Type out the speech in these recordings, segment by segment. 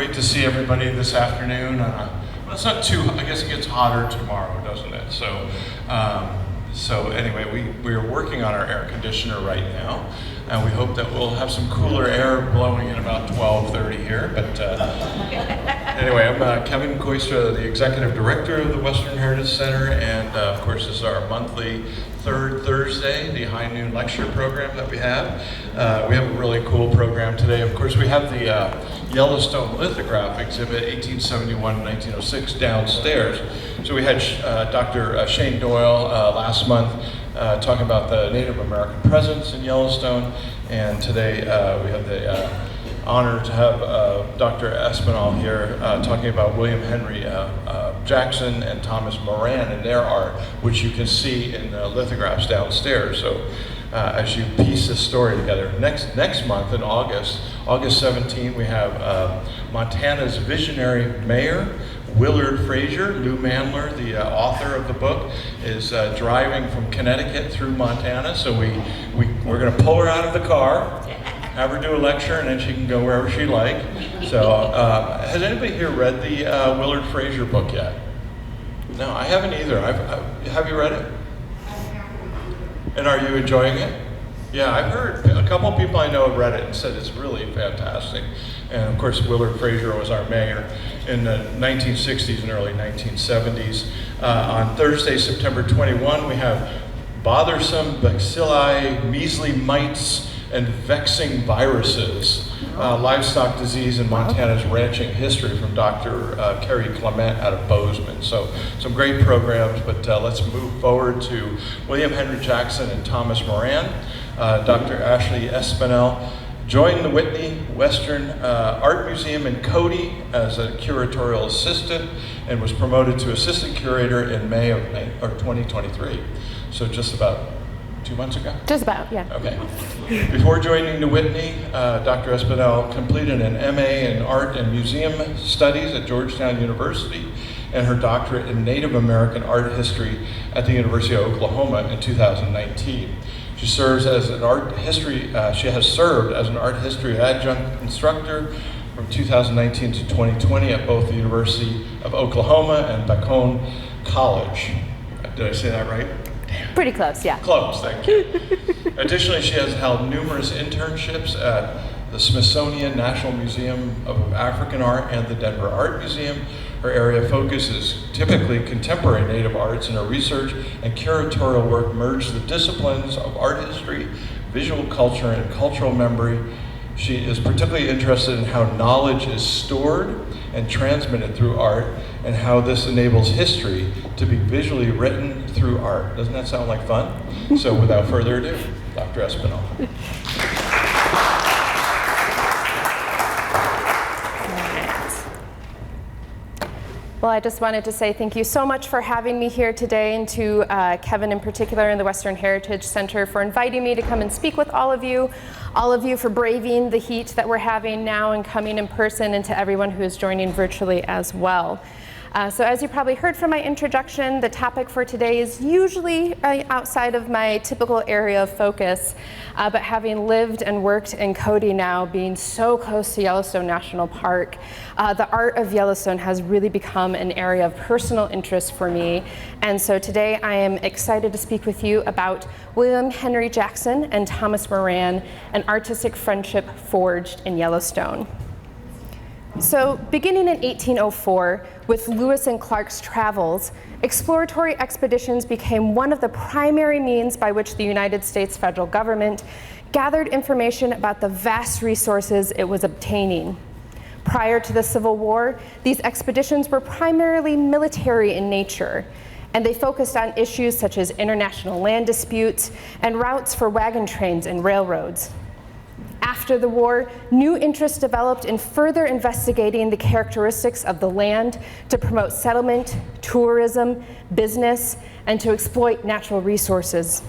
great to see everybody this afternoon. Well, it's not too, I guess it gets hotter tomorrow, doesn't it? So anyway, we are working on our air conditioner right now, and we hope that we'll have some cooler air blowing in about 12:30 here. But anyway, I'm Kevin Koistra, the Executive Director of the Western Heritage Center, and of course this is our monthly third Thursday, the high noon lecture program that we have. We have a really cool program today. Of course, we have the Yellowstone lithograph exhibit, 1871-1906, downstairs. So we had Dr. Shane Doyle last month talking about the Native American presence in Yellowstone, and today we have the honor to have Dr. Espinal here talking about William Henry Jackson and Thomas Moran and their art, which you can see in the lithographs downstairs. So as you piece this story together, next month in August 17, we have Montana's visionary mayor, Willard Frazier. Lou Mandler, the author of the book, is driving from Connecticut through Montana. So we're going to pull her out of the car, have her do a lecture, and then she can go wherever she like. So has anybody here read the Willard Frazier book yet? No, I haven't either. Have you read it? And are you enjoying it? Yeah, I've heard a couple people I know have read it and said it's really fantastic. And of course, Willard Frazier was our mayor in the 1960s and early 1970s. On Thursday, September 21, we have bothersome bacilli, measly mites, and vexing viruses, livestock disease in Montana's ranching history from Dr. Kerry Clement out of Bozeman. So some great programs, but let's move forward to William Henry Jackson and Thomas Moran. Dr. Ashlea Espinal joined the Whitney Western Art Museum in Cody as a curatorial assistant and was promoted to assistant curator in May of 2023. So just about 2 months ago? Just about, yeah. Okay. Before joining the Whitney, Dr. Espinal completed an MA in Art and Museum Studies at Georgetown University and her doctorate in Native American Art History at the University of Oklahoma in 2019. She serves as an art history, she has served as an art history adjunct instructor from 2019 to 2020 at both the University of Oklahoma and Bacone College. Did I say that right? Pretty close, yeah. Close, thank you. Additionally, she has held numerous internships at the Smithsonian National Museum of African Art and the Denver Art Museum. Her area of focus is typically contemporary Native arts, and her research and curatorial work merge the disciplines of art history, visual culture, and cultural memory. She is particularly interested in how knowledge is stored and transmitted through art, and how this enables history to be visually written through art. Doesn't that sound like fun? So without further ado, Dr. Espinal. Well, I just wanted to say thank you so much for having me here today, and to Kevin in particular and the Western Heritage Center for inviting me to come and speak with all of you for braving the heat that we're having now and coming in person, and to everyone who is joining virtually as well. So as you probably heard from my introduction, the topic for today is usually outside of my typical area of focus, but having lived and worked in Cody now, being so close to Yellowstone National Park, the art of Yellowstone has really become an area of personal interest for me. And so today I am excited to speak with you about William Henry Jackson and Thomas Moran, an artistic friendship forged in Yellowstone. So, beginning in 1804, with Lewis and Clark's travels, exploratory expeditions became one of the primary means by which the United States federal government gathered information about the vast resources it was obtaining. Prior to the Civil War, these expeditions were primarily military in nature, and they focused on issues such as international land disputes and routes for wagon trains and railroads. After the war, new interest developed in further investigating the characteristics of the land to promote settlement, tourism, business, and to exploit natural resources.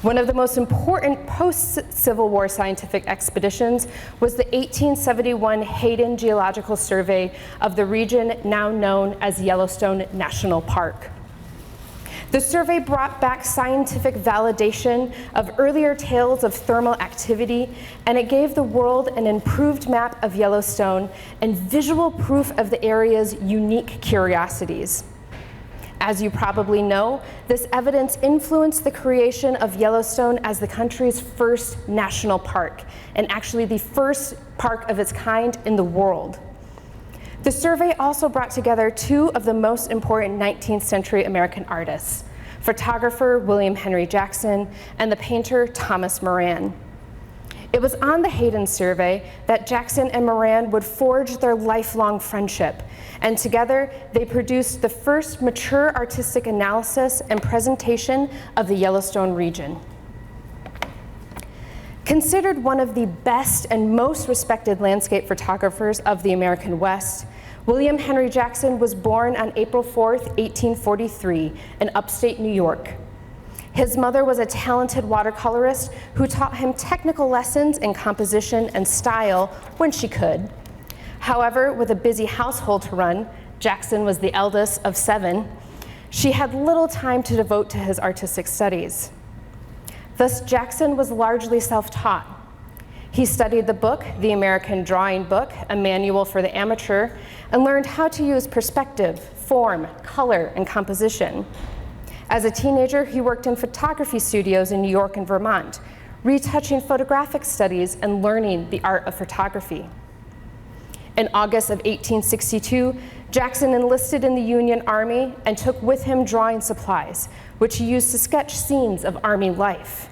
One of the most important post-Civil War scientific expeditions was the 1871 Hayden Geological Survey of the region now known as Yellowstone National Park. The survey brought back scientific validation of earlier tales of thermal activity, and it gave the world an improved map of Yellowstone and visual proof of the area's unique curiosities. As you probably know, this evidence influenced the creation of Yellowstone as the country's first national park, and actually the first park of its kind in the world. The survey also brought together two of the most important 19th century American artists, photographer William Henry Jackson and the painter Thomas Moran. It was on the Hayden survey that Jackson and Moran would forge their lifelong friendship, and together they produced the first mature artistic analysis and presentation of the Yellowstone region. Considered one of the best and most respected landscape photographers of the American West, William Henry Jackson was born on April 4th, 1843, in upstate New York. His mother was a talented watercolorist who taught him technical lessons in composition and style when she could. However, with a busy household to run, Jackson was the eldest of 7, she had little time to devote to his artistic studies. Thus, Jackson was largely self-taught. He studied the book, The American Drawing Book, a manual for the amateur, and learned how to use perspective, form, color, and composition. As a teenager, he worked in photography studios in New York and Vermont, retouching photographic studies and learning the art of photography. In August of 1862, Jackson enlisted in the Union Army and took with him drawing supplies, which he used to sketch scenes of Army life.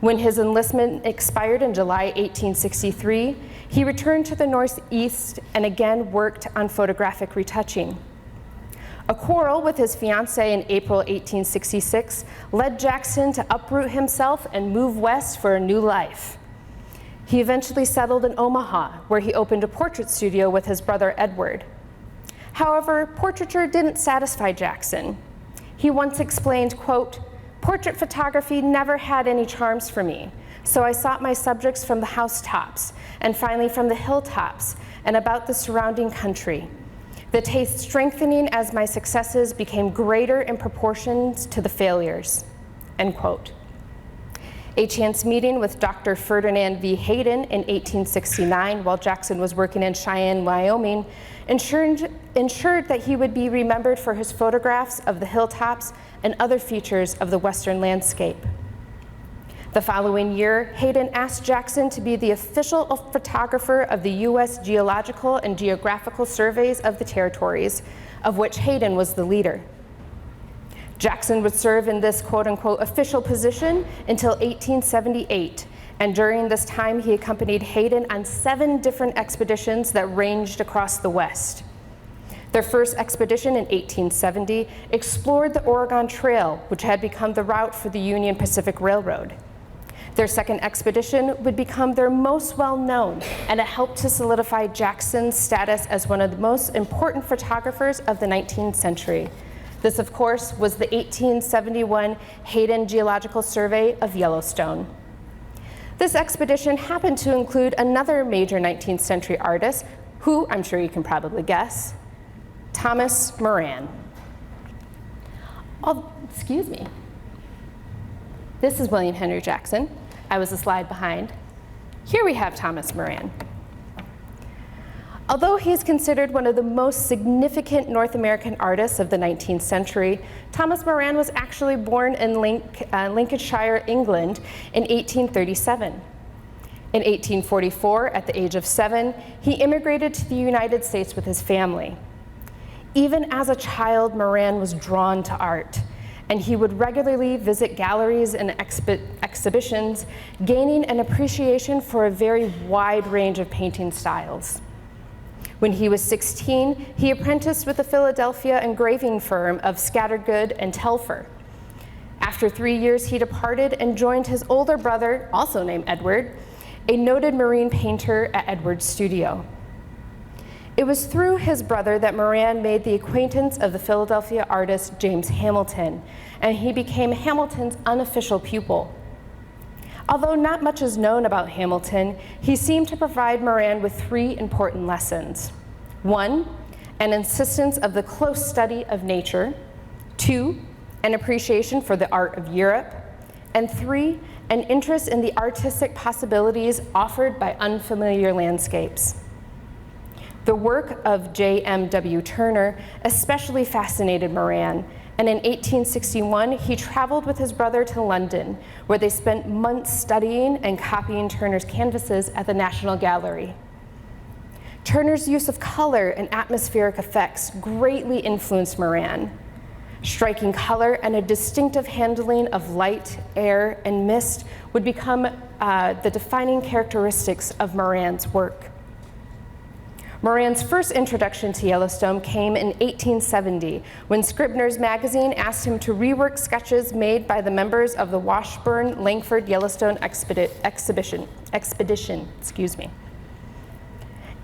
When his enlistment expired in July 1863, he returned to the Northeast and again worked on photographic retouching. A quarrel with his fiancée in April 1866 led Jackson to uproot himself and move west for a new life. He eventually settled in Omaha, where he opened a portrait studio with his brother Edward. However, portraiture didn't satisfy Jackson. He once explained, quote, "Portrait photography never had any charms for me, so I sought my subjects from the housetops, and finally from the hilltops, and about the surrounding country. The taste strengthening as my successes became greater in proportion to the failures," end quote. A chance meeting with Dr. Ferdinand V. Hayden in 1869 while Jackson was working in Cheyenne, Wyoming, ensured that he would be remembered for his photographs of the hilltops and other features of the Western landscape. The following year, Hayden asked Jackson to be the official photographer of the U.S. Geological and Geographical Surveys of the territories, of which Hayden was the leader. Jackson would serve in this quote-unquote official position until 1878, and during this time he accompanied Hayden on 7 different expeditions that ranged across the West. Their first expedition in 1870 explored the Oregon Trail, which had become the route for the Union Pacific Railroad. Their second expedition would become their most well-known, and it helped to solidify Jackson's status as one of the most important photographers of the 19th century. This, of course, was the 1871 Hayden Geological Survey of Yellowstone. This expedition happened to include another major 19th century artist, who I'm sure you can probably guess, Thomas Moran. Oh, excuse me. This is William Henry Jackson. I was a slide behind. Here we have Thomas Moran. Although he is considered one of the most significant North American artists of the 19th century, Thomas Moran was actually born in Lincolnshire, England in 1837. In 1844, at the age of 7, he immigrated to the United States with his family. Even as a child, Moran was drawn to art, and he would regularly visit galleries and exhibitions, gaining an appreciation for a very wide range of painting styles. When he was 16, he apprenticed with the Philadelphia engraving firm of Scattergood and Telfer. After 3 years, he departed and joined his older brother, also named Edward, a noted marine painter at Edward's studio. It was through his brother that Moran made the acquaintance of the Philadelphia artist James Hamilton, and he became Hamilton's unofficial pupil. Although not much is known about Hamilton, he seemed to provide Moran with 3 important lessons. 1, an insistence of the close study of nature. 2, an appreciation for the art of Europe, and 3, an interest in the artistic possibilities offered by unfamiliar landscapes. The work of J.M.W. Turner especially fascinated Moran, and in 1861, he traveled with his brother to London, where they spent months studying and copying Turner's canvases at the National Gallery. Turner's use of color and atmospheric effects greatly influenced Moran. Striking color and a distinctive handling of light, air, and mist would become the defining characteristics of Moran's work. Moran's first introduction to Yellowstone came in 1870, when Scribner's magazine asked him to rework sketches made by the members of the Washburn-Langford Yellowstone expedition.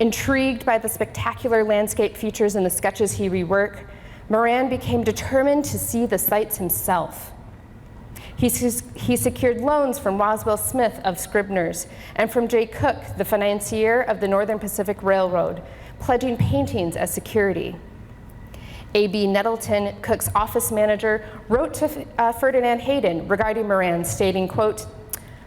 Intrigued by the spectacular landscape features in the sketches he reworked, Moran became determined to see the sights himself. He secured loans from Roswell Smith of Scribner's and from J. Cook, the financier of the Northern Pacific Railroad, pledging paintings as security. A.B. Nettleton, Cook's office manager, wrote to Ferdinand Hayden regarding Moran, stating, quote,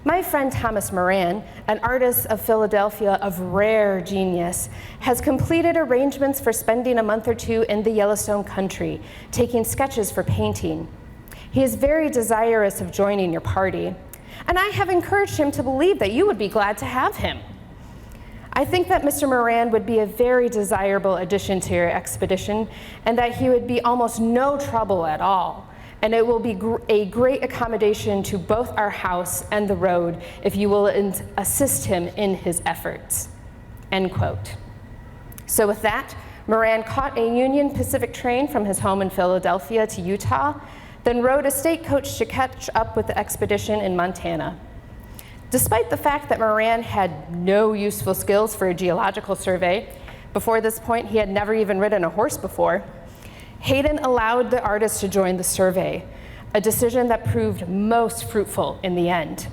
"My friend Thomas Moran, an artist of Philadelphia of rare genius, has completed arrangements for spending a month or 2 in the Yellowstone country, taking sketches for painting. He is very desirous of joining your party, and I have encouraged him to believe that you would be glad to have him. I think that Mr. Moran would be a very desirable addition to your expedition, and that he would be almost no trouble at all. And it will be a great accommodation to both our house and the road if you will assist him in his efforts," end quote. So with that, Moran caught a Union Pacific train from his home in Philadelphia to Utah, then rode a stagecoach to catch up with the expedition in Montana. Despite the fact that Moran had no useful skills for a geological survey, before this point he had never even ridden a horse before, Hayden allowed the artist to join the survey, a decision that proved most fruitful in the end.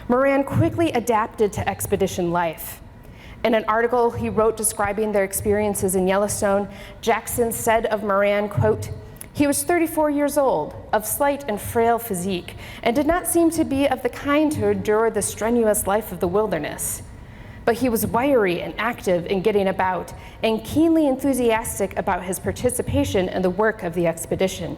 Moran quickly adapted to expedition life. In an article he wrote describing their experiences in Yellowstone, Jackson said of Moran, quote, "He was 34 years old, of slight and frail physique, and did not seem to be of the kind to endure the strenuous life of the wilderness. But he was wiry and active in getting about, and keenly enthusiastic about his participation in the work of the expedition.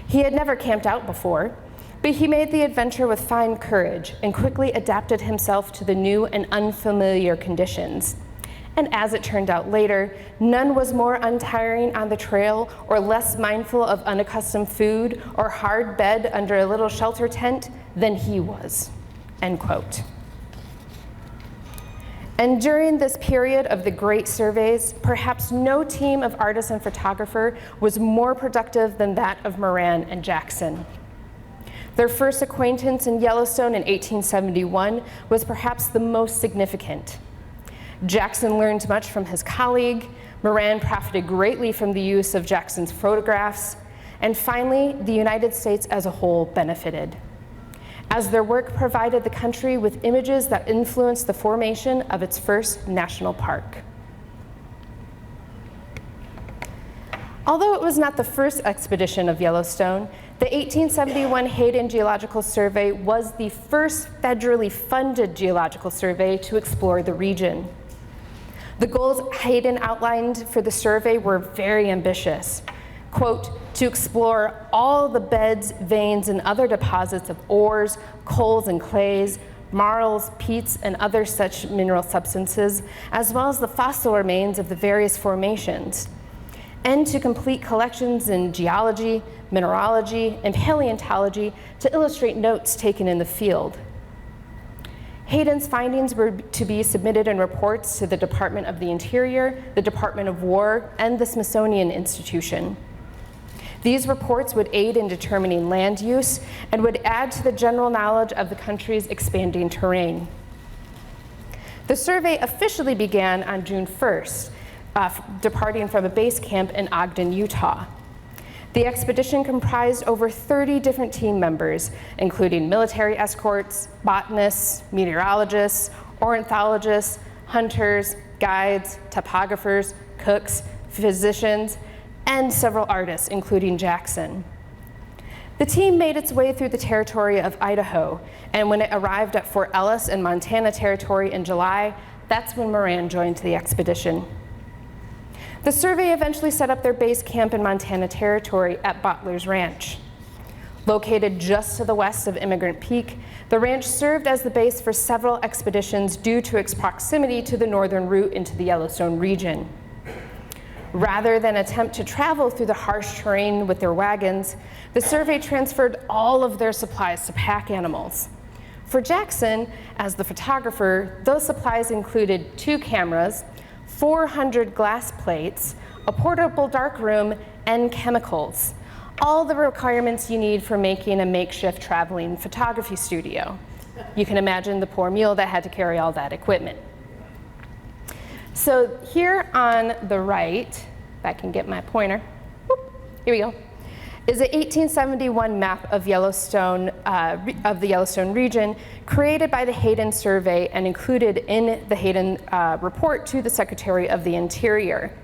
He had never camped out before, but he made the adventure with fine courage and quickly adapted himself to the new and unfamiliar conditions. And as it turned out later, none was more untiring on the trail or less mindful of unaccustomed food or hard bed under a little shelter tent than he was," end quote. And during this period of the great surveys, perhaps no team of artists and photographer was more productive than that of Moran and Jackson. Their first acquaintance in Yellowstone in 1871 was perhaps the most significant. Jackson learned much from his colleague, Moran profited greatly from the use of Jackson's photographs, and finally, the United States as a whole benefited, as their work provided the country with images that influenced the formation of its first national park. Although it was not the first expedition of Yellowstone, the 1871 Hayden Geological Survey was the first federally funded geological survey to explore the region. The goals Hayden outlined for the survey were very ambitious. Quote, "To explore all the beds, veins, and other deposits of ores, coals, and clays, marls, peats, and other such mineral substances, as well as the fossil remains of the various formations, and to complete collections in geology, mineralogy, and paleontology to illustrate notes taken in the field." Hayden's findings were to be submitted in reports to the Department of the Interior, the Department of War, and the Smithsonian Institution. These reports would aid in determining land use and would add to the general knowledge of the country's expanding terrain. The survey officially began on June 1st, departing from a base camp in Ogden, Utah. The expedition comprised over 30 different team members, including military escorts, botanists, meteorologists, ornithologists, hunters, guides, topographers, cooks, physicians, and several artists, including Jackson. The team made its way through the territory of Idaho, and when it arrived at Fort Ellis in Montana Territory in July, that's when Moran joined the expedition. The survey eventually set up their base camp in Montana Territory at Butler's Ranch. Located just to the west of Immigrant Peak, the ranch served as the base for several expeditions due to its proximity to the northern route into the Yellowstone region. Rather than attempt to travel through the harsh terrain with their wagons, the survey transferred all of their supplies to pack animals. For Jackson, as the photographer, those supplies included 2 cameras, 400 glass plates, a portable darkroom, and chemicals. All the requirements you need for making a makeshift traveling photography studio. You can imagine the poor mule that had to carry all that equipment. So here on the right, if I can get my pointer, whoop, here we go, is an 1871 map of Yellowstone, of the Yellowstone region, created by the Hayden Survey and included in the Hayden report to the Secretary of the Interior.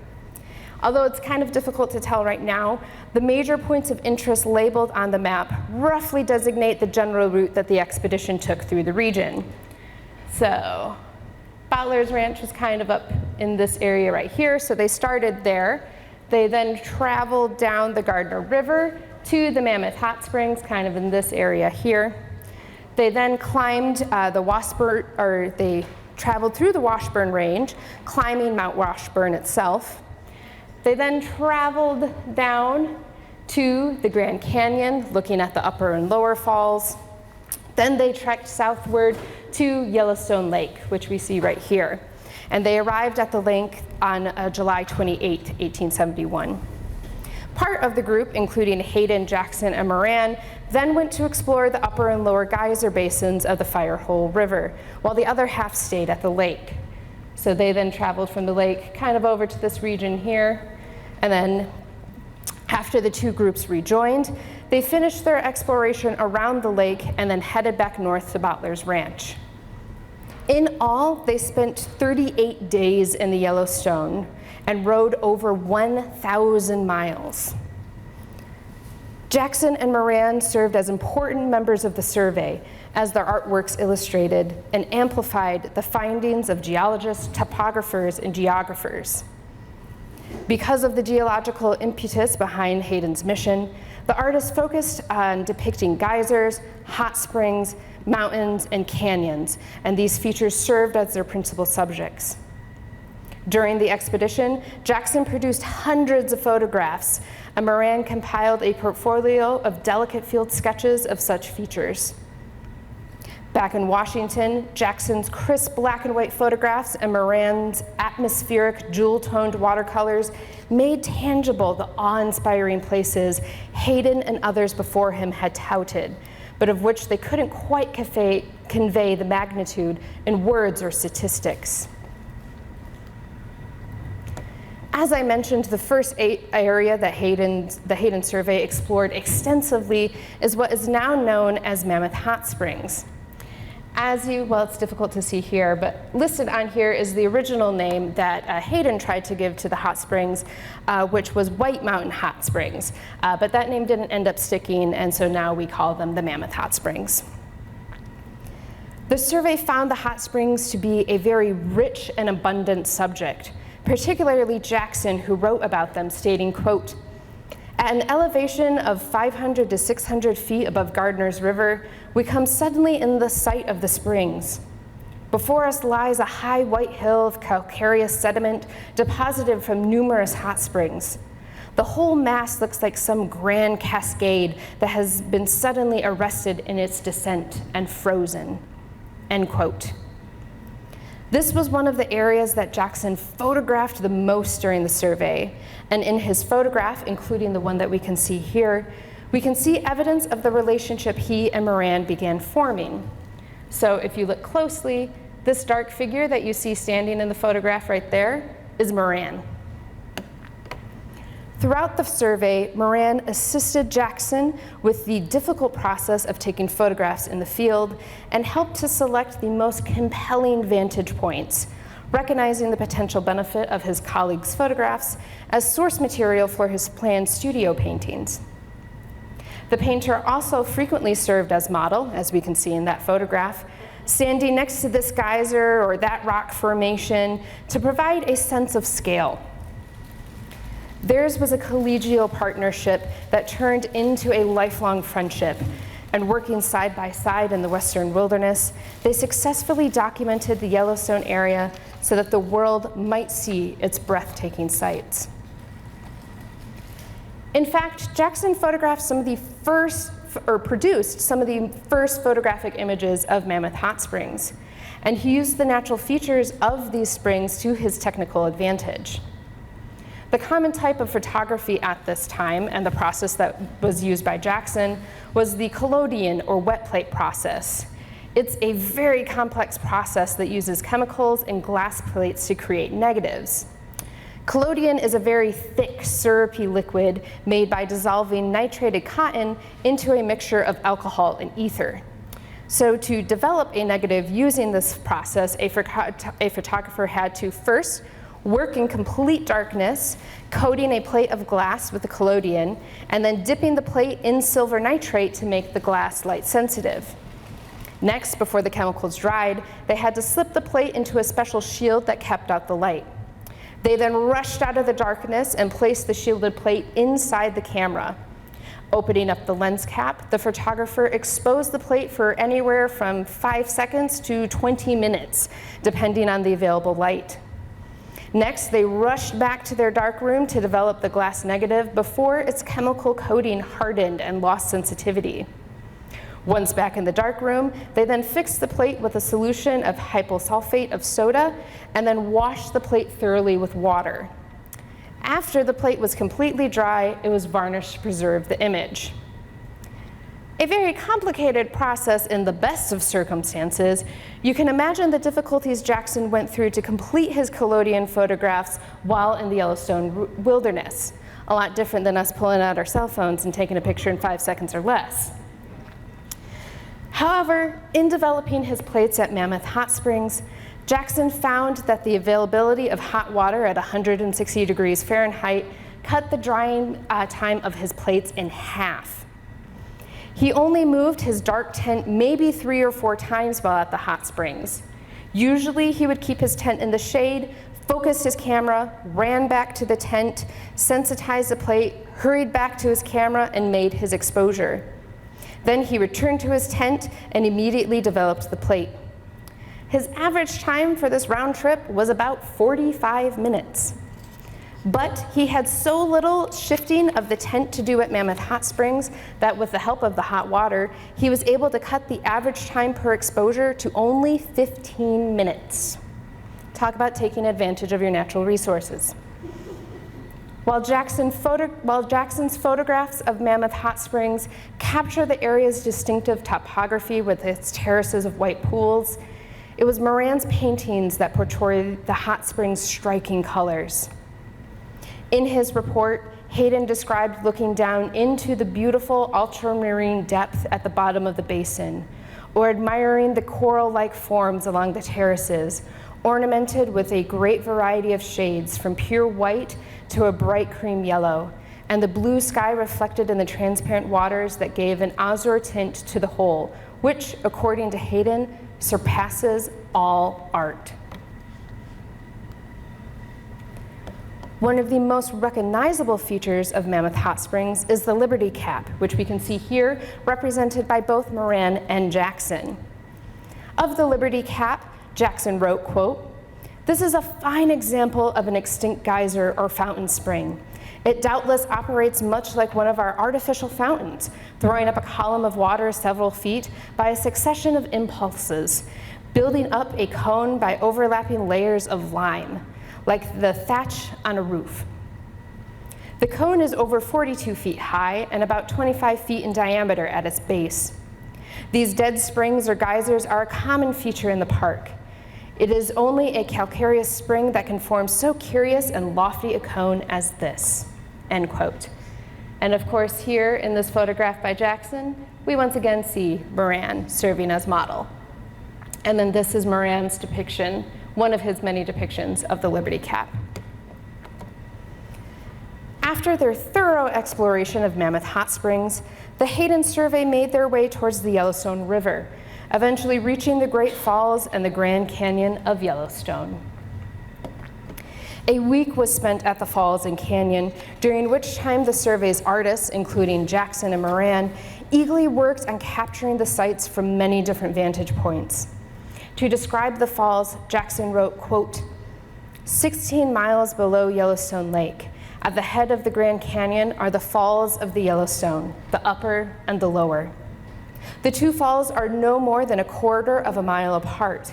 Although it's kind of difficult to tell right now, the major points of interest labeled on the map roughly designate the general route that the expedition took through the region. So, Butler's Ranch was kind of up in this area right here, so they started there. They then traveled down the Gardner River to the Mammoth Hot Springs, kind of in this area here. They then climbed they traveled through the Washburn Range, climbing Mount Washburn itself. They then traveled down to the Grand Canyon, looking at the upper and lower falls. Then they trekked southward to Yellowstone Lake, which we see right here. And they arrived at the lake on July 28, 1871. Part of the group, including Hayden, Jackson, and Moran, then went to explore the upper and lower geyser basins of the Firehole River, while the other half stayed at the lake. So they then traveled from the lake kind of over to this region here, and then after the 2 groups rejoined, they finished their exploration around the lake and then headed back north to Butler's Ranch. In all, they spent 38 days in the Yellowstone and rode over 1,000 miles. Jackson and Moran served as important members of the survey, as their artworks illustrated and amplified the findings of geologists, topographers, and geographers. Because of the geological impetus behind Hayden's mission, the artist focused on depicting geysers, hot springs, mountains, and canyons, and these features served as their principal subjects. During the expedition, Jackson produced hundreds of photographs, and Moran compiled a portfolio of delicate field sketches of such features. Back in Washington, Jackson's crisp black and white photographs and Moran's atmospheric jewel-toned watercolors made tangible the awe-inspiring places Hayden and others before him had touted, but of which they couldn't quite convey the magnitude in words or statistics. As I mentioned, the first area that the Hayden Survey explored extensively is what is now known as Mammoth Hot Springs. Well, it's difficult to see here, but listed on here is the original name that Hayden tried to give to the hot springs, which was White Mountain Hot Springs. But that name didn't end up sticking, and so now we call them the Mammoth Hot Springs. The survey found the hot springs to be a very rich and abundant subject, particularly Jackson, who wrote about them, stating, quote, "At an elevation of 500 to 600 feet above Gardner's River, we come suddenly in the sight of the springs. Before us lies a high white hill of calcareous sediment deposited from numerous hot springs. The whole mass looks like some grand cascade that has been suddenly arrested in its descent and frozen." End quote. This was one of the areas that Jackson photographed the most during the survey, and in his photograph, including the one that we can see here, we can see evidence of the relationship he and Moran began forming. So if you look closely, this dark figure that you see standing in the photograph right there is Moran. Throughout the survey, Moran assisted Jackson with the difficult process of taking photographs in the field and helped to select the most compelling vantage points, recognizing the potential benefit of his colleagues' photographs as source material for his planned studio paintings. The painter also frequently served as model, as we can see in that photograph, standing next to this geyser or that rock formation to provide a sense of scale. Theirs was a collegial partnership that turned into a lifelong friendship, and working side by side in the Western wilderness, they successfully documented the Yellowstone area so that the world might see its breathtaking sights. In fact, Jackson photographed some of the first, or produced some of the first photographic images of Mammoth Hot Springs, and he used the natural features of these springs to his technical advantage. The common type of photography at this time, and the process that was used by Jackson, was the collodion or wet plate process. It's a very complex process that uses chemicals and glass plates to create negatives. Collodion is a very thick, syrupy liquid made by dissolving nitrated cotton into a mixture of alcohol and ether. So to develop a negative using this process, a photographer had to first work in complete darkness, coating a plate of glass with the collodion, and then dipping the plate in silver nitrate to make the glass light sensitive. Next, before the chemicals dried, they had to slip the plate into a special shield that kept out the light. They then rushed out of the darkness and placed the shielded plate inside the camera. Opening up the lens cap, the photographer exposed the plate for anywhere from 5 seconds to 20 minutes, depending on the available light. Next, they rushed back to their darkroom to develop the glass negative before its chemical coating hardened and lost sensitivity. Once back in the darkroom, they then fixed the plate with a solution of hyposulfate of soda and then washed the plate thoroughly with water. After the plate was completely dry, it was varnished to preserve the image. A very complicated process in the best of circumstances. You can imagine the difficulties Jackson went through to complete his collodion photographs while in the Yellowstone wilderness. A lot different than us pulling out our cell phones and taking a picture in 5 seconds or less. However, in developing his plates at Mammoth Hot Springs, Jackson found that the availability of hot water at 160 degrees Fahrenheit cut the drying time of his plates in half. He only moved his dark tent maybe 3 or 4 times while at the hot springs. Usually he would keep his tent in the shade, focused his camera, ran back to the tent, sensitized the plate, hurried back to his camera, and made his exposure. Then he returned to his tent and immediately developed the plate. His average time for this round trip was about 45 minutes. But he had so little shifting of the tent to do at Mammoth Hot Springs that with the help of the hot water, he was able to cut the average time per exposure to only 15 minutes. Talk about taking advantage of your natural resources. While Jackson's photographs of Mammoth Hot Springs capture the area's distinctive topography with its terraces of white pools, it was Moran's paintings that portrayed the hot springs' striking colors. In his report, Hayden described looking down into the beautiful ultramarine depth at the bottom of the basin, or admiring the coral-like forms along the terraces, ornamented with a great variety of shades from pure white to a bright cream yellow, and the blue sky reflected in the transparent waters that gave an azure tint to the whole, which, according to Hayden, surpasses all art. One of the most recognizable features of Mammoth Hot Springs is the Liberty Cap, which we can see here represented by both Moran and Jackson. Of the Liberty Cap, Jackson wrote, quote, "This is a fine example of an extinct geyser or fountain spring. It doubtless operates much like one of our artificial fountains, throwing up a column of water several feet by a succession of impulses, building up a cone by overlapping layers of lime, like the thatch on a roof. The cone is over 42 feet high and about 25 feet in diameter at its base. These dead springs or geysers are a common feature in the park. It is only a calcareous spring that can form so curious and lofty a cone as this," end quote. And of course, here in this photograph by Jackson, we once again see Moran serving as model. And then this is Moran's depiction, one of his many depictions of the Liberty Cap. After their thorough exploration of Mammoth Hot Springs, the Hayden survey made their way towards the Yellowstone River, eventually reaching the Great Falls and the Grand Canyon of Yellowstone. A week was spent at the falls and canyon, during which time the survey's artists, including Jackson and Moran, eagerly worked on capturing the sites from many different vantage points. To describe the falls, Jackson wrote, quote, 16 miles below Yellowstone Lake, at the head of the Grand Canyon are the falls of the Yellowstone, the upper and the lower. The two falls are no more than a quarter of a mile apart.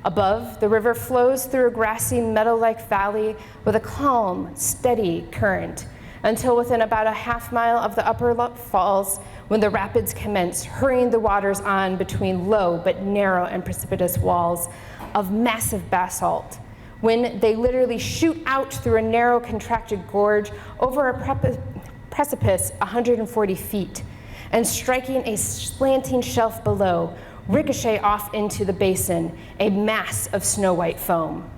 Above, the river flows through a grassy meadow-like valley with a calm, steady current until within about a half mile of the upper falls when the rapids commence, hurrying the waters on between low but narrow and precipitous walls of massive basalt, when they literally shoot out through a narrow contracted gorge over a precipice 140 feet, and striking a slanting shelf below, ricochet off into the basin, a mass of snow-white foam.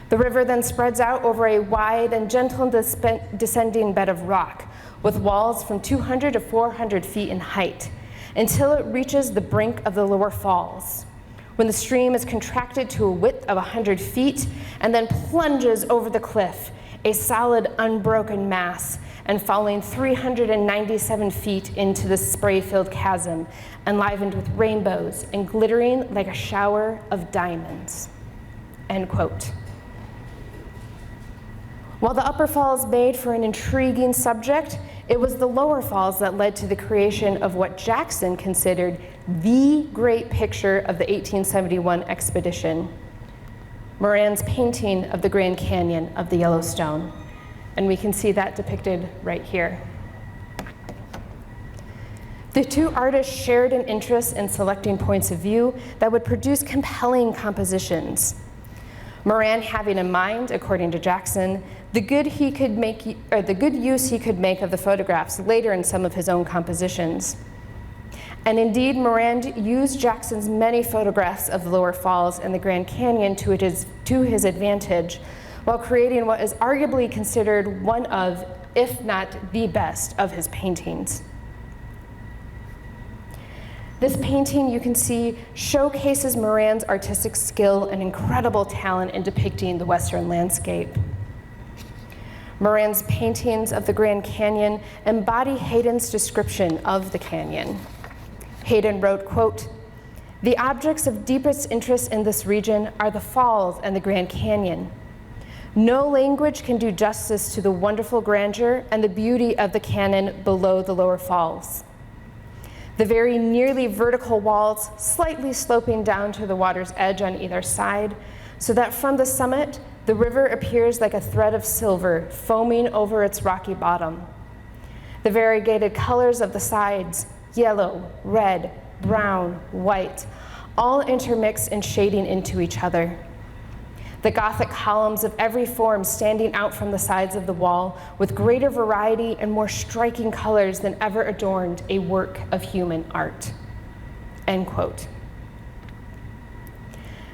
The river then spreads out over a wide and gentle descending bed of rock, with walls from 200 to 400 feet in height, until it reaches the brink of the lower falls, when the stream is contracted to a width of 100 feet and then plunges over the cliff, a solid, unbroken mass, and falling 397 feet into the spray-filled chasm, enlivened with rainbows and glittering like a shower of diamonds, end quote. While the upper falls made for an intriguing subject, it was the lower falls that led to the creation of what Jackson considered the great picture of the 1871 expedition, Moran's painting of the Grand Canyon of the Yellowstone. And we can see that depicted right here. The two artists shared an interest in selecting points of view that would produce compelling compositions. Moran having in mind, according to Jackson, the good use he could make of the photographs later in some of his own compositions. And indeed, Moran used Jackson's many photographs of the lower falls and the Grand Canyon to his advantage, while creating what is arguably considered one of, if not the best, of his paintings. This painting, you can see, showcases Moran's artistic skill and incredible talent in depicting the Western landscape. Moran's paintings of the Grand Canyon embody Hayden's description of the canyon. Hayden wrote, quote, "The objects of deepest interest in this region are the falls and the Grand Canyon. No language can do justice to the wonderful grandeur and the beauty of the canyon below the lower falls. The very nearly vertical walls slightly sloping down to the water's edge on either side, so that from the summit, the river appears like a thread of silver foaming over its rocky bottom. The variegated colors of the sides, yellow, red, brown, white, all intermix in shading into each other. The Gothic columns of every form standing out from the sides of the wall with greater variety and more striking colors than ever adorned a work of human art," end quote.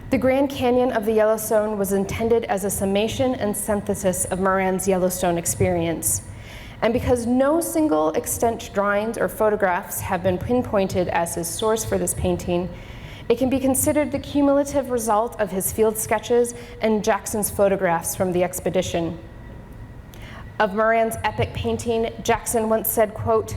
The Grand Canyon of the Yellowstone was intended as a summation and synthesis of Moran's Yellowstone experience. And because no single extant drawings or photographs have been pinpointed as his source for this painting, it can be considered the cumulative result of his field sketches and Jackson's photographs from the expedition. Of Moran's epic painting, Jackson once said, quote,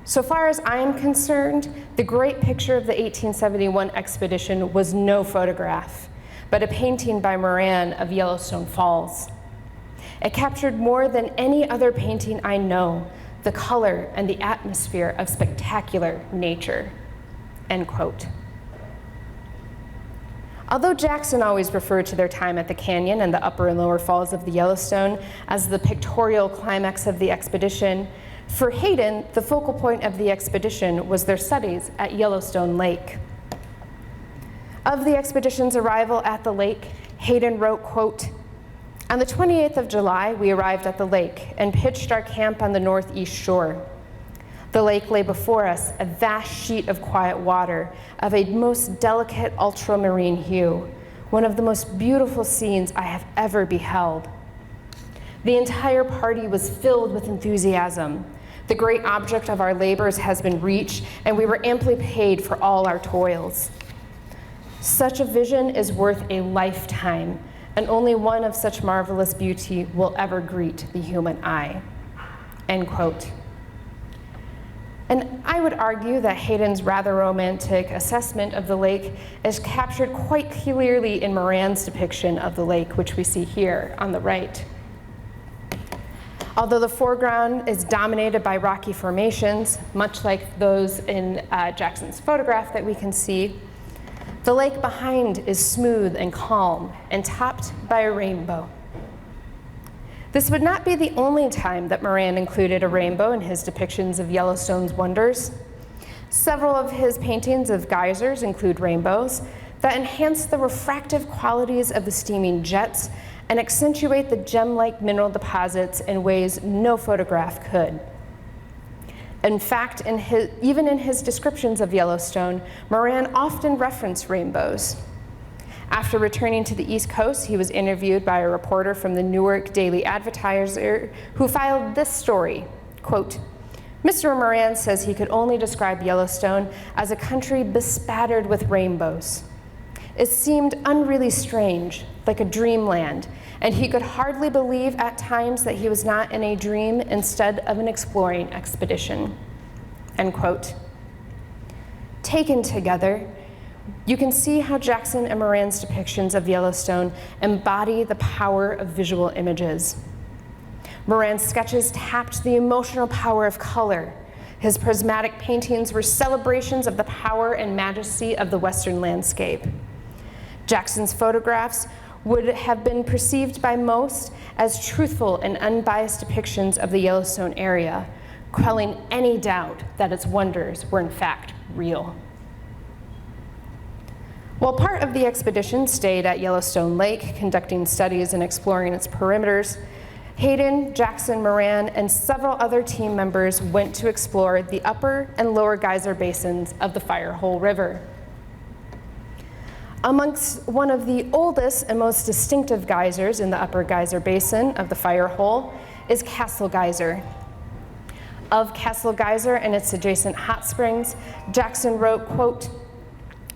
"So far as I am concerned, the great picture of the 1871 expedition was no photograph, but a painting by Moran of Yellowstone Falls. It captured more than any other painting I know, the color and the atmosphere of spectacular nature," end quote. Although Jackson always referred to their time at the canyon and the upper and lower falls of the Yellowstone as the pictorial climax of the expedition, for Hayden, the focal point of the expedition was their studies at Yellowstone Lake. Of the expedition's arrival at the lake, Hayden wrote, quote, "On the 28th of July, we arrived at the lake and pitched our camp on the northeast shore. The lake lay before us, a vast sheet of quiet water of a most delicate ultramarine hue, one of the most beautiful scenes I have ever beheld. The entire party was filled with enthusiasm. The great object of our labors has been reached, and we were amply paid for all our toils. Such a vision is worth a lifetime, and only one of such marvelous beauty will ever greet the human eye." End quote. And I would argue that Hayden's rather romantic assessment of the lake is captured quite clearly in Moran's depiction of the lake, which we see here on the right. Although the foreground is dominated by rocky formations, much like those in Jackson's photograph that we can see, the lake behind is smooth and calm and topped by a rainbow. This would not be the only time that Moran included a rainbow in his depictions of Yellowstone's wonders. Several of his paintings of geysers include rainbows that enhance the refractive qualities of the steaming jets and accentuate the gem-like mineral deposits in ways no photograph could. In fact, even in his descriptions of Yellowstone, Moran often referenced rainbows. After returning to the East Coast, he was interviewed by a reporter from the Newark Daily Advertiser who filed this story, quote, "Mr. Moran says he could only describe Yellowstone as a country bespattered with rainbows. It seemed unreally strange, like a dreamland, and he could hardly believe at times that he was not in a dream instead of an exploring expedition." End quote. Taken together, you can see how Jackson and Moran's depictions of Yellowstone embody the power of visual images. Moran's sketches tapped the emotional power of color. His prismatic paintings were celebrations of the power and majesty of the Western landscape. Jackson's photographs would have been perceived by most as truthful and unbiased depictions of the Yellowstone area, quelling any doubt that its wonders were in fact real. While part of the expedition stayed at Yellowstone Lake, conducting studies and exploring its perimeters, Hayden, Jackson, Moran, and several other team members went to explore the upper and lower geyser basins of the Firehole River. Amongst one of the oldest and most distinctive geysers in the upper geyser basin of the Firehole is Castle Geyser. Of Castle Geyser and its adjacent hot springs, Jackson wrote, quote,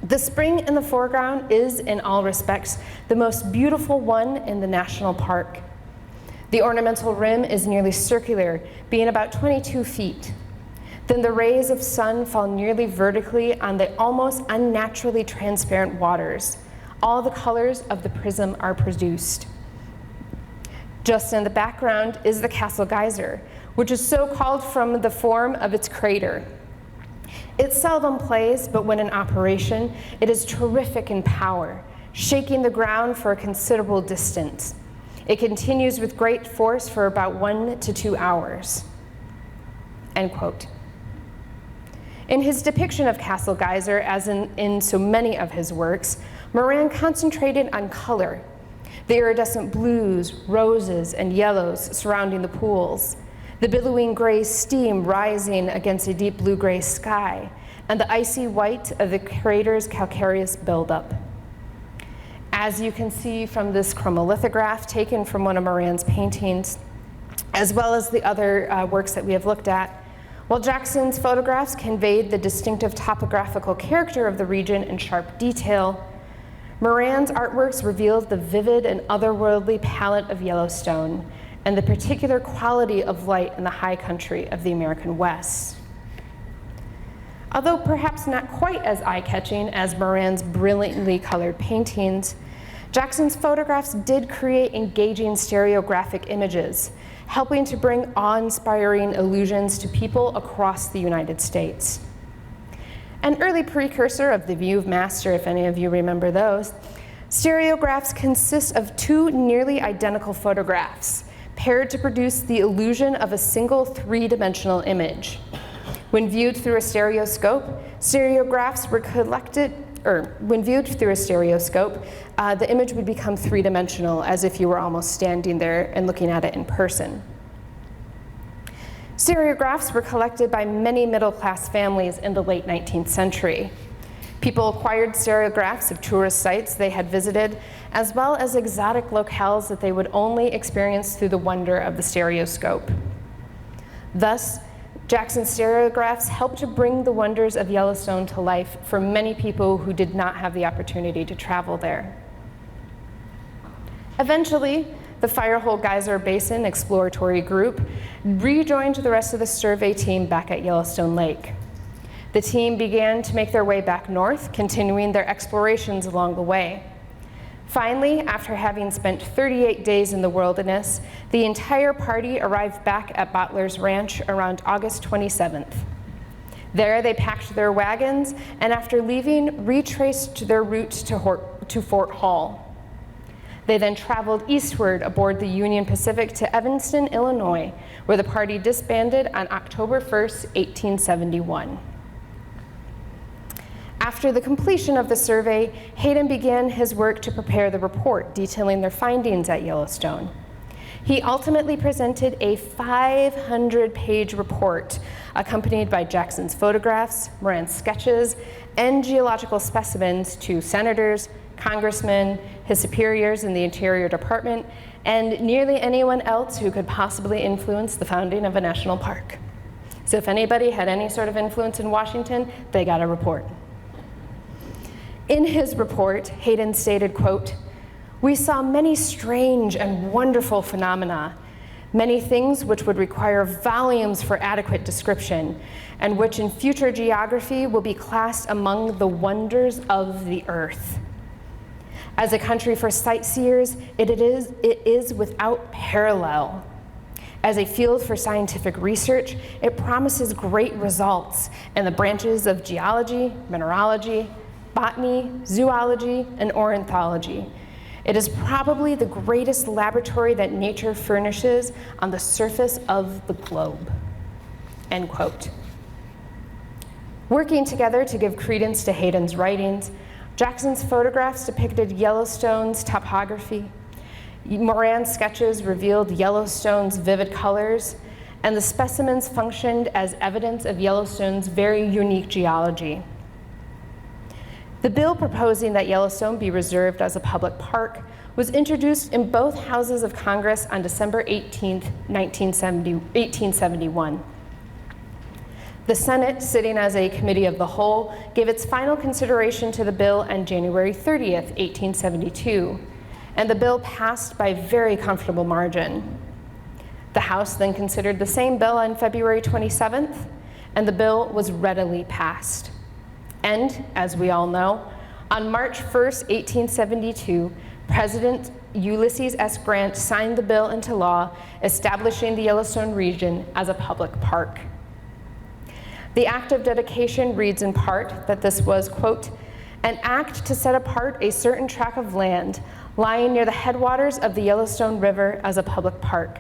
"The spring in the foreground is, in all respects, the most beautiful one in the national park. The ornamental rim is nearly circular, being about 22 feet. Then the rays of sun fall nearly vertically on the almost unnaturally transparent waters. All the colors of the prism are produced. Just in the background is the Castle Geyser, which is so called from the form of its crater. It seldom plays, but when in operation, it is terrific in power, shaking the ground for a considerable distance. It continues with great force for about 1 to 2 hours." End quote. In his depiction of Castle Geyser, as in so many of his works, Moran concentrated on color, the iridescent blues, roses, and yellows surrounding the pools, the billowing gray steam rising against a deep blue-gray sky, and the icy white of the crater's calcareous buildup. As you can see from this chromolithograph taken from one of Moran's paintings, as well as the other works that we have looked at, while Jackson's photographs conveyed the distinctive topographical character of the region in sharp detail, Moran's artworks revealed the vivid and otherworldly palette of Yellowstone and the particular quality of light in the high country of the American West. Although perhaps not quite as eye-catching as Moran's brilliantly colored paintings, Jackson's photographs did create engaging stereographic images, helping to bring awe-inspiring illusions to people across the United States. An early precursor of the Viewmaster, if any of you remember those, stereographs consist of 2 nearly identical photographs, paired to produce the illusion of a single 3-dimensional image. When viewed through a stereoscope, the image would become 3-dimensional, as if you were almost standing there and looking at it in person. Stereographs were collected by many middle-class families in the late 19th century. People acquired stereographs of tourist sites they had visited as well as exotic locales that they would only experience through the wonder of the stereoscope. Thus, Jackson's stereographs helped to bring the wonders of Yellowstone to life for many people who did not have the opportunity to travel there. Eventually, the Firehole Geyser Basin Exploratory Group rejoined the rest of the survey team back at Yellowstone Lake. The team began to make their way back north, continuing their explorations along the way. Finally, after having spent 38 days in the wilderness, the entire party arrived back at Bottler's Ranch around August 27th. There, they packed their wagons, and after leaving, retraced their route to Fort Hall. They then traveled eastward aboard the Union Pacific to Evanston, Illinois, where the party disbanded on October 1st, 1871. After the completion of the survey, Hayden began his work to prepare the report detailing their findings at Yellowstone. He ultimately presented a 500-page report accompanied by Jackson's photographs, Moran's sketches, and geological specimens to senators, congressmen, his superiors in the Interior Department, and nearly anyone else who could possibly influence the founding of a national park. So if anybody had any sort of influence in Washington, they got a report. In his report, Hayden stated, quote, "We saw many strange and wonderful phenomena, many things which would require volumes for adequate description, and which in future geography will be classed among the wonders of the earth. As a country for sightseers, it is without parallel. As a field for scientific research, it promises great results in the branches of geology, mineralogy, botany, zoology, and ornithology. It is probably the greatest laboratory that nature furnishes on the surface of the globe." End quote. Working together to give credence to Hayden's writings, Jackson's photographs depicted Yellowstone's topography, Moran's sketches revealed Yellowstone's vivid colors, and the specimens functioned as evidence of Yellowstone's very unique geology. The bill proposing that Yellowstone be reserved as a public park was introduced in both houses of Congress on December 18, 1871. The Senate, sitting as a committee of the whole, gave its final consideration to the bill on January 30th, 1872, and the bill passed by a very comfortable margin. The House then considered the same bill on February 27th, and the bill was readily passed. And, as we all know, on March 1st, 1872, President Ulysses S. Grant signed the bill into law, establishing the Yellowstone region as a public park. The act of dedication reads in part that this was, quote, "an act to set apart a certain tract of land lying near the headwaters of the Yellowstone River as a public park.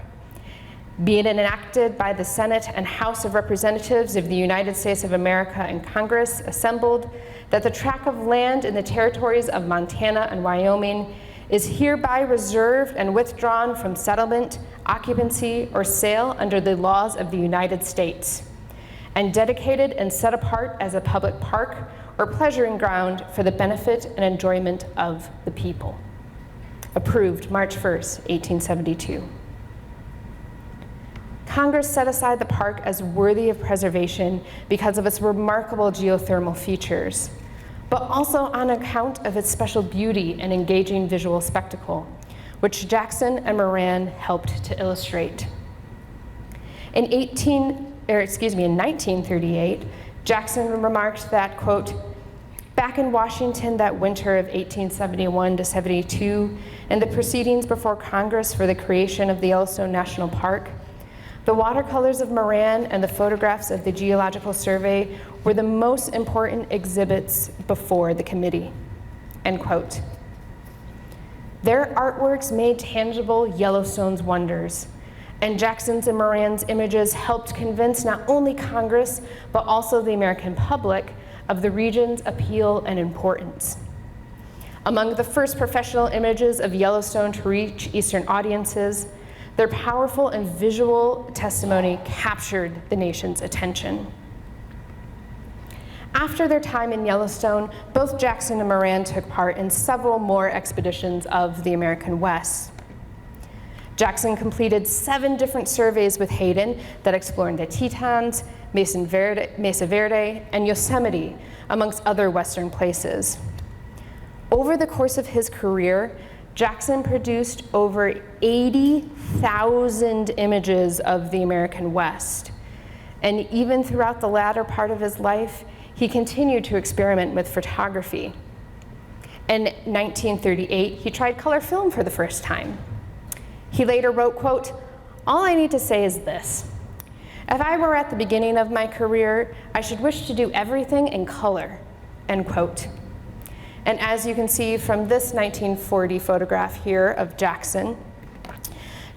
Being enacted by the Senate and House of Representatives of the United States of America and Congress assembled, that the tract of land in the territories of Montana and Wyoming is hereby reserved and withdrawn from settlement, occupancy, or sale under the laws of the United States, and dedicated and set apart as a public park or pleasuring ground for the benefit and enjoyment of the people." Approved March 1st, 1872. Congress set aside the park as worthy of preservation because of its remarkable geothermal features, but also on account of its special beauty and engaging visual spectacle, which Jackson and Moran helped to illustrate. In 1938, Jackson remarked that, quote, "back in Washington that winter of 1871 to 72, in the proceedings before Congress for the creation of the Yellowstone National Park, the watercolors of Moran and the photographs of the Geological Survey were the most important exhibits before the committee." End quote. Their artworks made tangible Yellowstone's wonders, and Jackson's and Moran's images helped convince not only Congress, but also the American public of the region's appeal and importance. Among the first professional images of Yellowstone to reach Eastern audiences, their powerful and visual testimony captured the nation's attention. After their time in Yellowstone, both Jackson and Moran took part in several more expeditions of the American West. Jackson completed 7 different surveys with Hayden that explored the Tetons, Mesa Verde, and Yosemite, amongst other Western places. Over the course of his career, Jackson produced over 80,000 images of the American West. And even throughout the latter part of his life, he continued to experiment with photography. In 1938, he tried color film for the first time. He later wrote, quote, "All I need to say is this. If I were at the beginning of my career, I should wish to do everything in color," end quote. And as you can see from this 1940 photograph here of Jackson,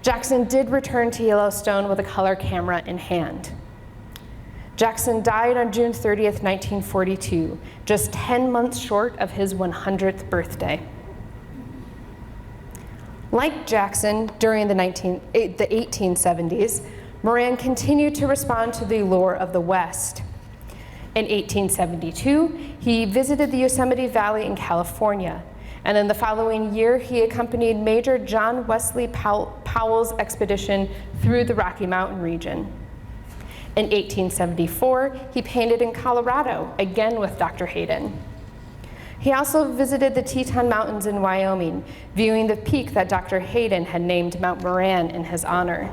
Jackson did return to Yellowstone with a color camera in hand. Jackson died on June 30th, 1942, just 10 months short of his 100th birthday. Like Jackson during the 1870s, Moran continued to respond to the allure of the West. In 1872, he visited the Yosemite Valley in California, and in the following year, he accompanied Major John Wesley Powell's expedition through the Rocky Mountain region. In 1874, he painted in Colorado, again with Dr. Hayden. He also visited the Teton Mountains in Wyoming, viewing the peak that Dr. Hayden had named Mount Moran in his honor.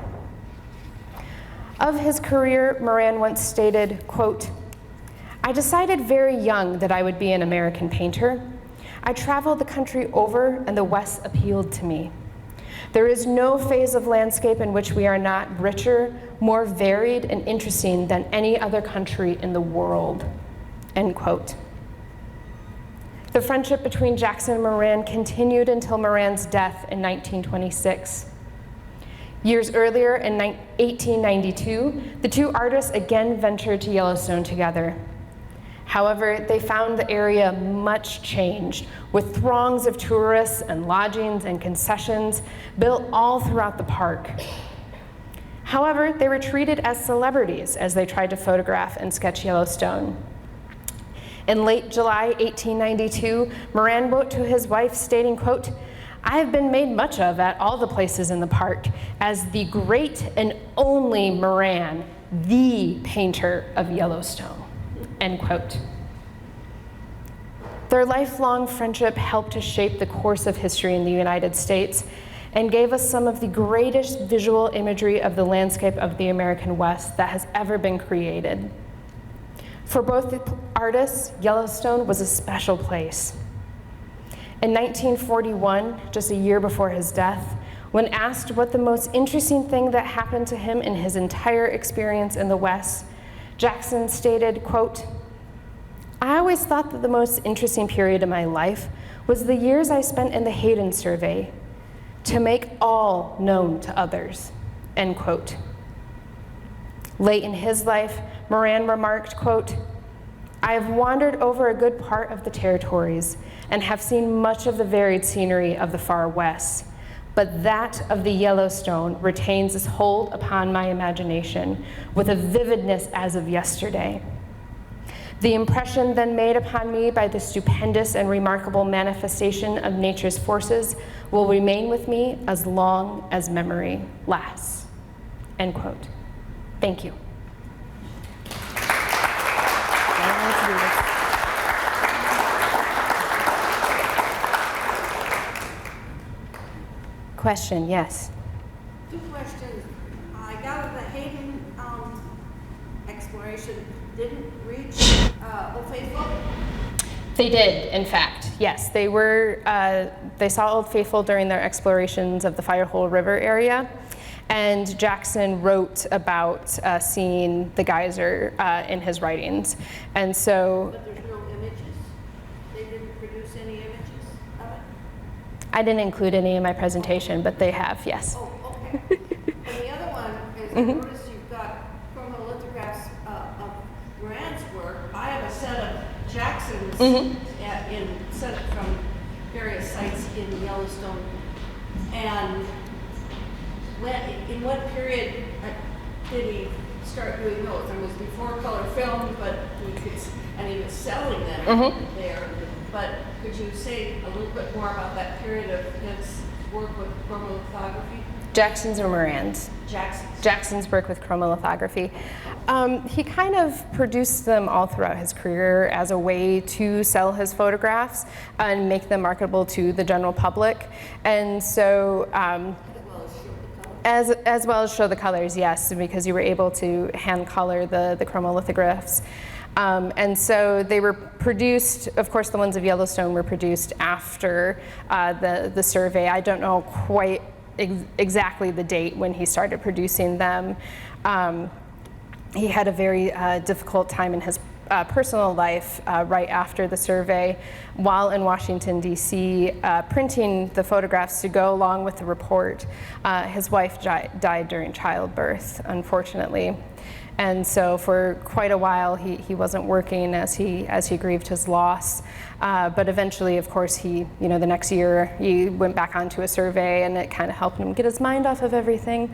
Of his career, Moran once stated, quote, "I decided very young that I would be an American painter. I traveled the country over, and the West appealed to me. There is no phase of landscape in which we are not richer, more varied, and interesting than any other country in the world," end quote. The friendship between Jackson and Moran continued until Moran's death in 1926. Years earlier, in 1892, the two artists again ventured to Yellowstone together. However, they found the area much changed, with throngs of tourists and lodgings and concessions built all throughout the park. However, they were treated as celebrities as they tried to photograph and sketch Yellowstone. In late July 1892, Moran wrote to his wife stating, quote, "I have been made much of at all the places in the park as the great and only Moran, the painter of Yellowstone," end quote. Their lifelong friendship helped to shape the course of history in the United States and gave us some of the greatest visual imagery of the landscape of the American West that has ever been created. For both the artists, Yellowstone was a special place. In 1941, just a year before his death, when asked what the most interesting thing that happened to him in his entire experience in the West, Jackson stated, quote, "I always thought that the most interesting period of my life was the years I spent in the Hayden survey, to make all known to others," end quote. Late in his life, Moran remarked, quote, "I have wandered over a good part of the territories and have seen much of the varied scenery of the far West, but that of the Yellowstone retains its hold upon my imagination with a vividness as of yesterday. The impression then made upon me by the stupendous and remarkable manifestation of nature's forces will remain with me as long as memory lasts," end quote. Thank you. Question, yes. 2 questions. I gather the Hayden exploration didn't reach Old Faithful? They did, in fact, yes. They saw Old Faithful during their explorations of the Firehole River area, and Jackson wrote about seeing the geyser in his writings. And so, But there's no images? They didn't produce any images of it? I didn't include any in my presentation, but they have, yes. Oh, okay. And the other one is, I noticed you've got chromolithographs of Moran's work. I have a set of Jackson's sent from various sites in Yellowstone. And in what period, did he start doing those? It was before color film, but and he was selling them there. But could you say a little bit more about that period of his work with chromolithography? Jackson's or Moran's? Jackson's work with chromolithography. He kind of produced them all throughout his career as a way to sell his photographs and make them marketable to the general public. And so, as well as show the colors, yes, because you were able to hand color the chromolithographs. And so they were produced, of course the ones of Yellowstone were produced after the survey. I don't know quite exactly the date when he started producing them. He had a very difficult time in his personal life right after the survey. While in Washington, D.C., printing the photographs to go along with the report, his wife died during childbirth, unfortunately. And so for quite a while, he wasn't working as he grieved his loss. But eventually, of course, the next year, he went back onto a survey, and it kind of helped him get his mind off of everything.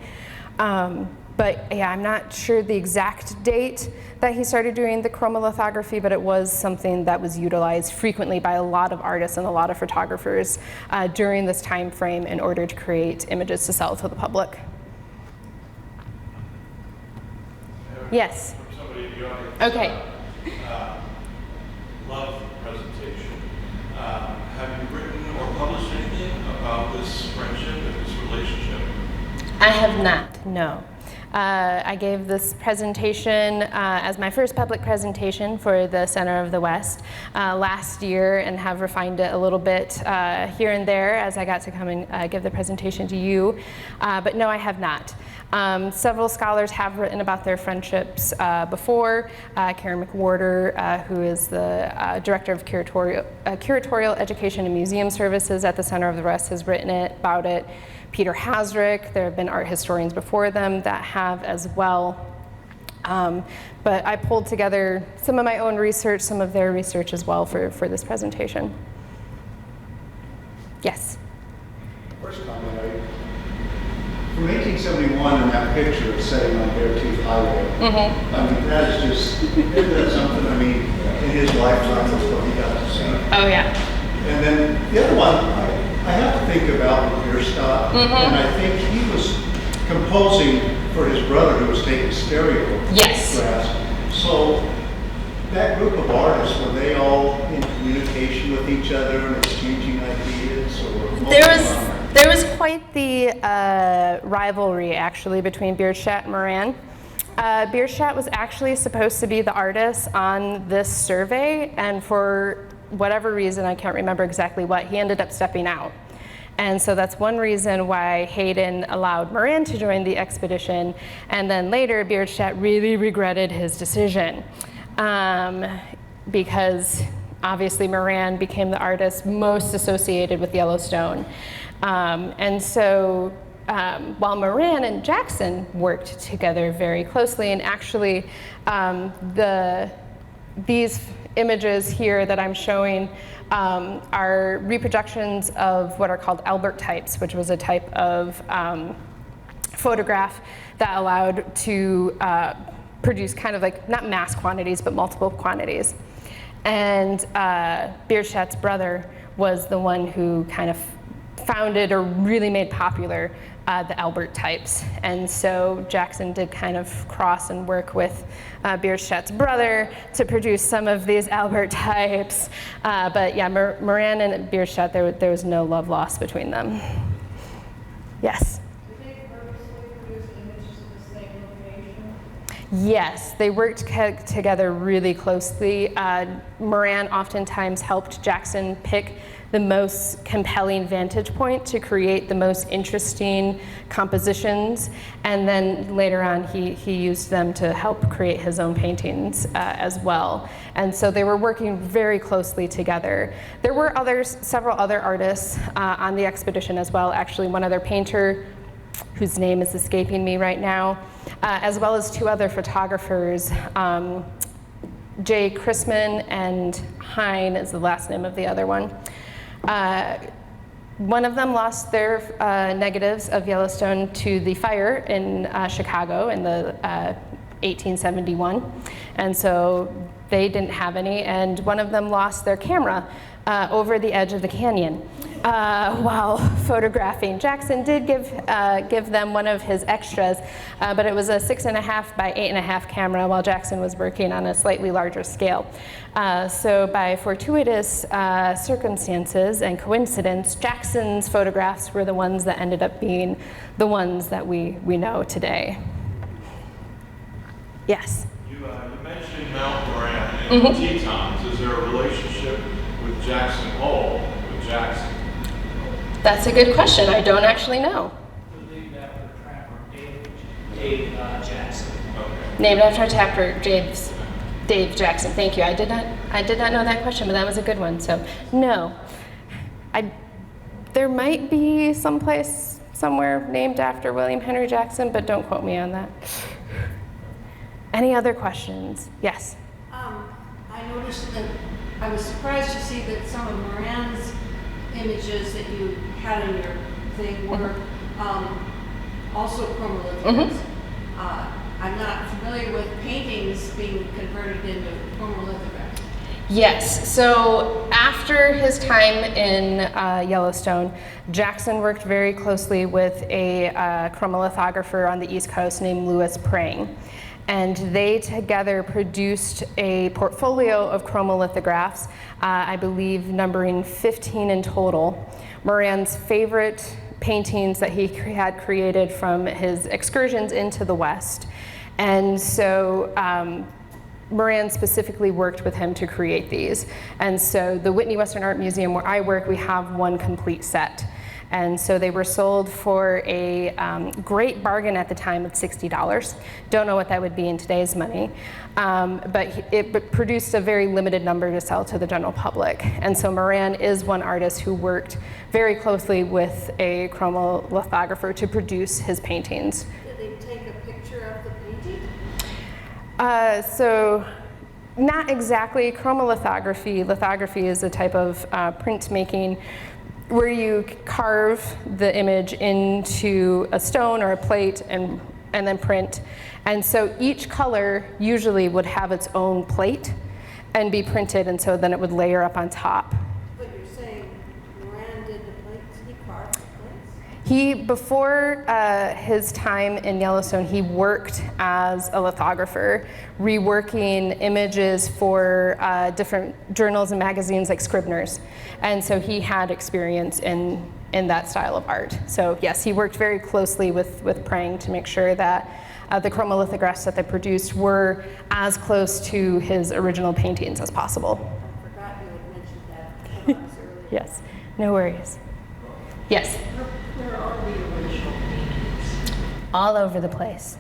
But yeah, I'm not sure the exact date that he started doing the chromolithography, but it was something that was utilized frequently by a lot of artists and a lot of photographers during this time frame in order to create images to sell to the public. Yes. Somebody in the audience. Okay. Love the presentation. Have you written or published anything about this friendship and this relationship? I have not, no. I gave this presentation as my first public presentation for the Center of the West last year, and have refined it a little bit here and there as I got to come and give the presentation to you. But no, I have not. Several scholars have written about their friendships before. Karen McWhorter, who is the Director of Curatorial Education and Museum Services at the Center of the West, has written about it. Peter Hasrick, there have been art historians before them that have as well. But I pulled together some of my own research, some of their research as well for this presentation. Yes? First comment, from 1871 in that picture of setting on Beartooth Highway, I mean, that is just, isn't that something, I mean, in his lifetime, that's what he got to see. Oh, yeah. And then the other one, I have to think about Bierstadt, and I think he was composing for his brother who was taking stereographs. Yes. So that group of artists, were they all in communication with each other and exchanging ideas? Or There was quite the rivalry, actually, between Bierstadt and Moran. Bierstadt was actually supposed to be the artist on this survey, and for whatever reason, I can't remember exactly what, he ended up stepping out. And so that's one reason why Hayden allowed Moran to join the expedition, and then later Bierstadt really regretted his decision because obviously Moran became the artist most associated with Yellowstone. And so while Moran and Jackson worked together very closely, and actually these images here that I'm showing are reproductions of what are called Albert types, which was a type of photograph that allowed to produce kind of like, not mass quantities, but multiple quantities. And Bierstadt's brother was the one who kind of founded or really made popular the Albert types. And so Jackson did kind of cross and work with Bierstadt's brother to produce some of these Albert types. But yeah, Moran and Bierstadt, there was no love lost between them. Yes? Did they purposely produce images in the same location? Yes, they worked together really closely. Moran oftentimes helped Jackson pick the most compelling vantage point to create the most interesting compositions, and then later on he used them to help create his own paintings as well. And so they were working very closely together. There were several other artists on the expedition as well, actually one other painter whose name is escaping me right now, as well as two other photographers. Jay Chrisman and Hine is the last name of the other one. One of them lost their negatives of Yellowstone to the fire in Chicago in the 1871, and so they didn't have any, and one of them lost their camera over the edge of the canyon while photographing. Jackson did give them one of his extras, but it was a 6.5 by 8.5 camera while Jackson was working on a slightly larger scale. So by fortuitous circumstances and coincidence, Jackson's photographs were the ones that ended up being the ones that we know today. Yes? You mentioned Mount Moran and Tetons. Is there a relationship with Jackson Hole with Jackson? That's a good question. I don't actually know. Named after trapper Dave Jackson. Okay. Named after a tapper, Dave Jackson. Thank you. I did not know that question, but that was a good one. So, no. There might be someplace somewhere named after William Henry Jackson, but don't quote me on that. Any other questions? Yes. I noticed that I was surprised to see that some of Moran's images that you had in your thing were also chromolithographs. I'm not familiar with paintings being converted into chromolithographs. Yes, so after his time in Yellowstone, Jackson worked very closely with a chromolithographer on the East Coast named Louis Prang. And they together produced a portfolio of chromolithographs, I believe numbering 15 in total. Moran's favorite paintings that he had created from his excursions into the West. And so Moran specifically worked with him to create these. And so the Whitney Western Art Museum where I work, we have one complete set. And so they were sold for a great bargain at the time of $60. Don't know what that would be in today's money, but it produced a very limited number to sell to the general public. And so Moran is one artist who worked very closely with a chromolithographer to produce his paintings. Did they take a picture of the painting? So not exactly. Lithography is a type of printmaking where you carve the image into a stone or a plate and then print. And so each color usually would have its own plate and be printed, and so then it would layer up on top. But you're saying Moran did the plates, he carved the plates? Before his time in Yellowstone, he worked as a lithographer, reworking images for different journals and magazines like Scribner's. And so he had experience in that style of art. So yes, he worked very closely with Prang to make sure that the chromolithographs that they produced were as close to his original paintings as possible. I forgot you had mentioned that earlier. Yes, no worries. Yes? Where are the original paintings? All over the place.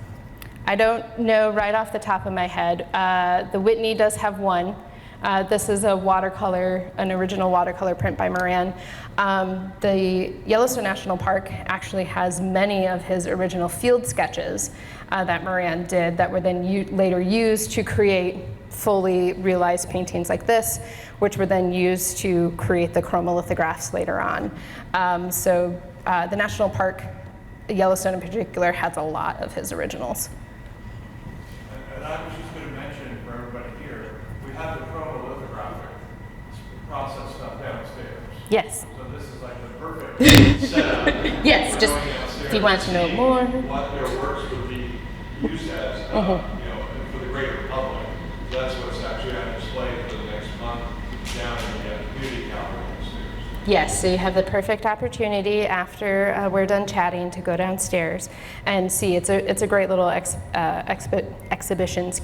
I don't know right off the top of my head. The Whitney does have one. This is an original watercolor print by Moran. The Yellowstone National Park actually has many of his original field sketches that Moran did that were then later used to create fully realized paintings like this, which were then used to create the chromolithographs later on. So the National Park, Yellowstone in particular, has a lot of his originals. And I was just going to mention for everybody here, we have the chromolithographic process stuff downstairs. Yes. So this is like the perfect setup. Yes, for just going downstairs if you want to know more. What their works would be used as, for the greater public. So that's what's actually on display for the next month down in the community gallery upstairs. Yes, so you have the perfect opportunity after we're done chatting to go downstairs and see. It's a great little exhibition, of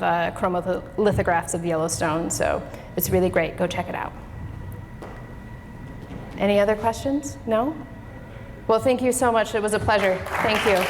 chromolithographs of Yellowstone. So it's really great. Go check it out. Any other questions? No? Well, thank you so much. It was a pleasure. Thank you.